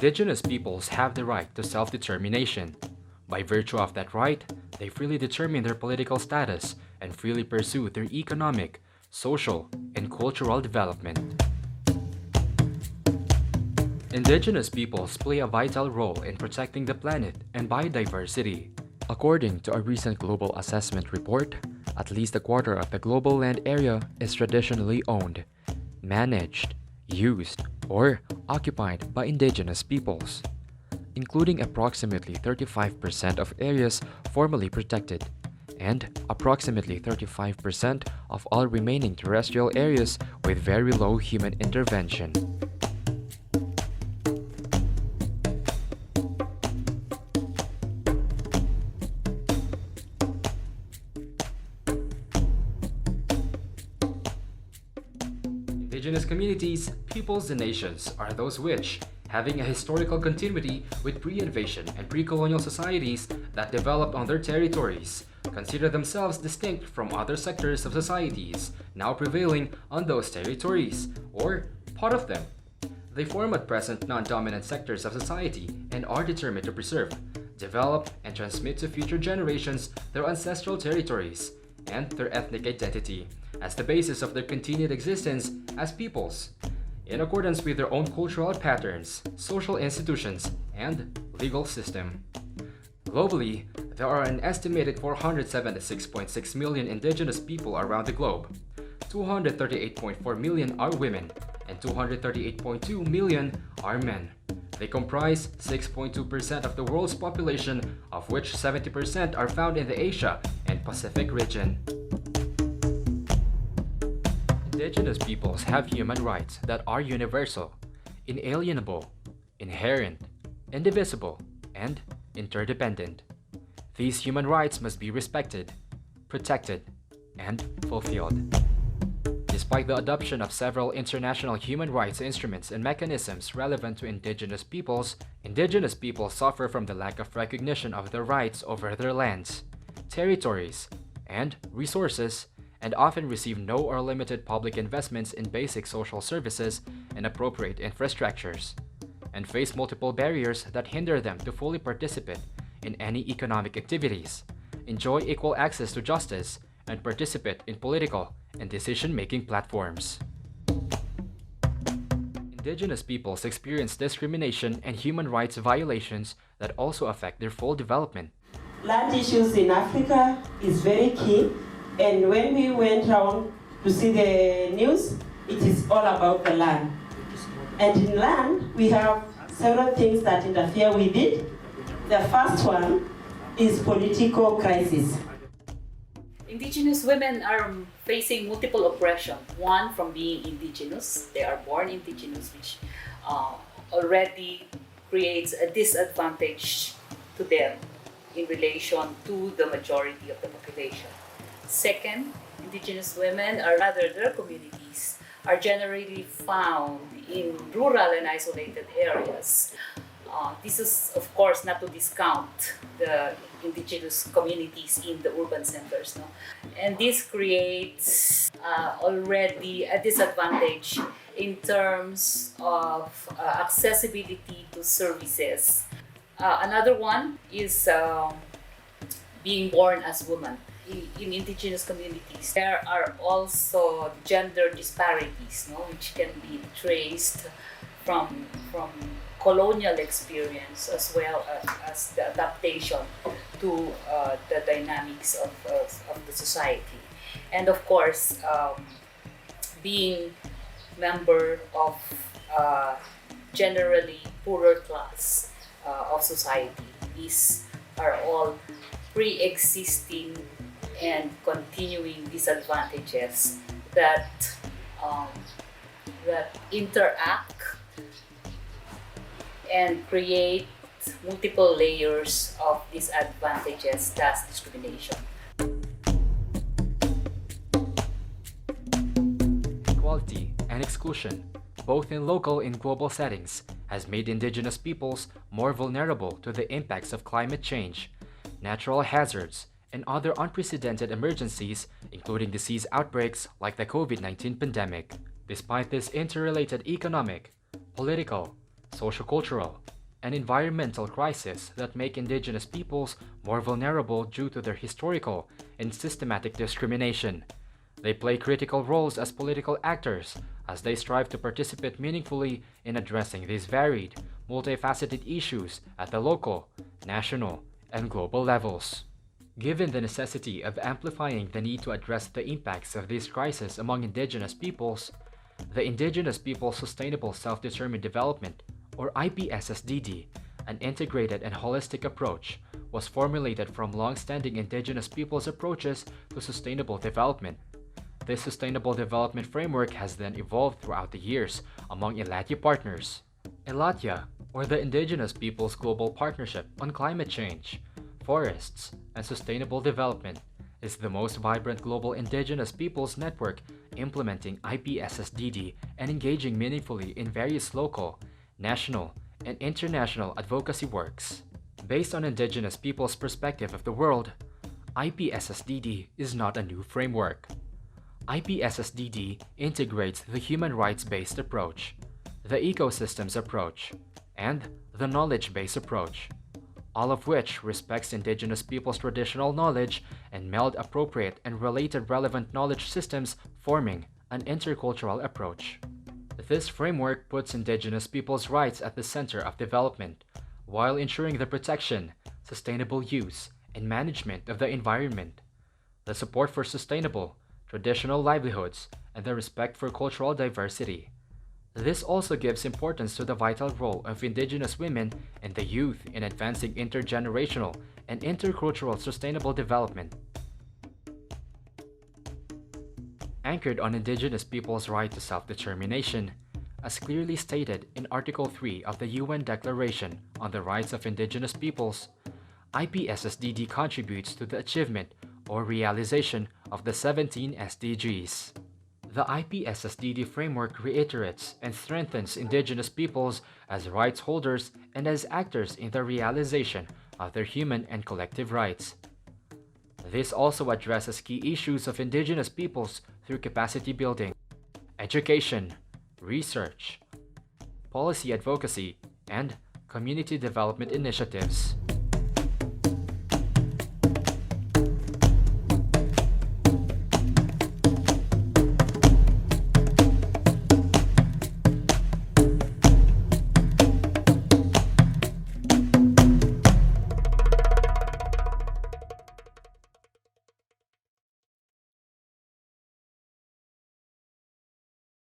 Indigenous peoples have the right to self-determination. By virtue of that right, they freely determine their political status and freely pursue their economic, social, and cultural development. Indigenous peoples play a vital role in protecting the planet and biodiversity. According to a recent global assessment report, at least a quarter of the global land area is traditionally owned, managed, used, or occupied by indigenous peoples, including approximately 35% of areas formally protected and approximately 35% of all remaining terrestrial areas with very low human intervention. Indigenous communities, peoples, and nations are those which, having a historical continuity with pre-invasion and pre-colonial societies that developed on their territories, consider themselves distinct from other sectors of societies now prevailing on those territories, or part of them. They form at present non-dominant sectors of society and are determined to preserve, develop, and transmit to future generations their ancestral territories and their ethnic identity as the basis of their continued existence as peoples, in accordance with their own cultural patterns, social institutions, and legal system. Globally, there are an estimated 476.6 million indigenous people around the globe. 238.4 million are women, and 238.2 million are men. They comprise 6.2% of the world's population, of which 70% are found in the Asia and Pacific region. Indigenous peoples have human rights that are universal, inalienable, inherent, indivisible, and interdependent. These human rights must be respected, protected, and fulfilled. Despite the adoption of several international human rights instruments and mechanisms relevant to indigenous peoples suffer from the lack of recognition of their rights over their lands, territories, and resources, and often receive no or limited public investments in basic social services and appropriate infrastructures, and face multiple barriers that hinder them to fully participate in any economic activities, enjoy equal access to justice, and participate in political and decision-making platforms. Indigenous peoples experience discrimination and human rights violations that also affect their full development. Land issues in Africa is very key, and when we went around to see the news, it is all about the land. And in land, we have several things that interfere with it. The first one is political crisis. Indigenous women are facing multiple oppression. One, from being indigenous. They are born indigenous, which already creates a disadvantage to them in relation to the majority of the population. Second, indigenous women, or rather their communities, are generally found in rural and isolated areas. This is, of course, not to discount the indigenous communities in the urban centers. No? And this creates already a disadvantage in terms of accessibility to services. Another one is being born as women. In indigenous communities, there are also gender disparities, no, which can be traced from colonial experience as well as the adaptation to the dynamics of the society. And of course, being member of generally poorer class of society are all pre-existing and continuing disadvantages that interact and create multiple layers of disadvantages, thus discrimination. Inequality and exclusion, both in local and global settings, has made indigenous peoples more vulnerable to the impacts of climate change, natural hazards, and other unprecedented emergencies, including disease outbreaks like the COVID-19 pandemic. Despite this interrelated economic, political, sociocultural, and environmental crises that make Indigenous peoples more vulnerable due to their historical and systematic discrimination. They play critical roles as political actors as they strive to participate meaningfully in addressing these varied, multifaceted issues at the local, national, and global levels. Given the necessity of amplifying the need to address the impacts of these crises among Indigenous peoples, the Indigenous Peoples Sustainable Self-Determined Development, or IPSSDD, an integrated and holistic approach, was formulated from long-standing Indigenous peoples' approaches to sustainable development. This sustainable development framework has then evolved throughout the years among ELATIA partners. ELATIA, or the Indigenous Peoples Global Partnership on Climate Change, Forests, and Sustainable Development, is the most vibrant global Indigenous peoples network implementing IPSSDD and engaging meaningfully in various local, national, and international advocacy works. Based on Indigenous peoples' perspective of the world, IPSSDD is not a new framework. IPSSDD integrates the human rights-based approach, the ecosystems approach, and the knowledge-based approach, all of which respects Indigenous peoples' traditional knowledge and meld appropriate and related relevant knowledge systems, forming an intercultural approach. This framework puts Indigenous peoples' rights at the center of development, while ensuring the protection, sustainable use, and management of the environment, the support for sustainable, traditional livelihoods, and the respect for cultural diversity. This also gives importance to the vital role of Indigenous women and the youth in advancing intergenerational and intercultural sustainable development. Anchored on Indigenous peoples' right to self-determination, as clearly stated in Article 3 of the UN Declaration on the Rights of Indigenous Peoples, IPSSDD contributes to the achievement or realization of the 17 SDGs. The IPSSDD framework reiterates and strengthens Indigenous peoples as rights holders and as actors in the realization of their human and collective rights. This also addresses key issues of Indigenous peoples through capacity building, education, research, policy advocacy, and community development initiatives.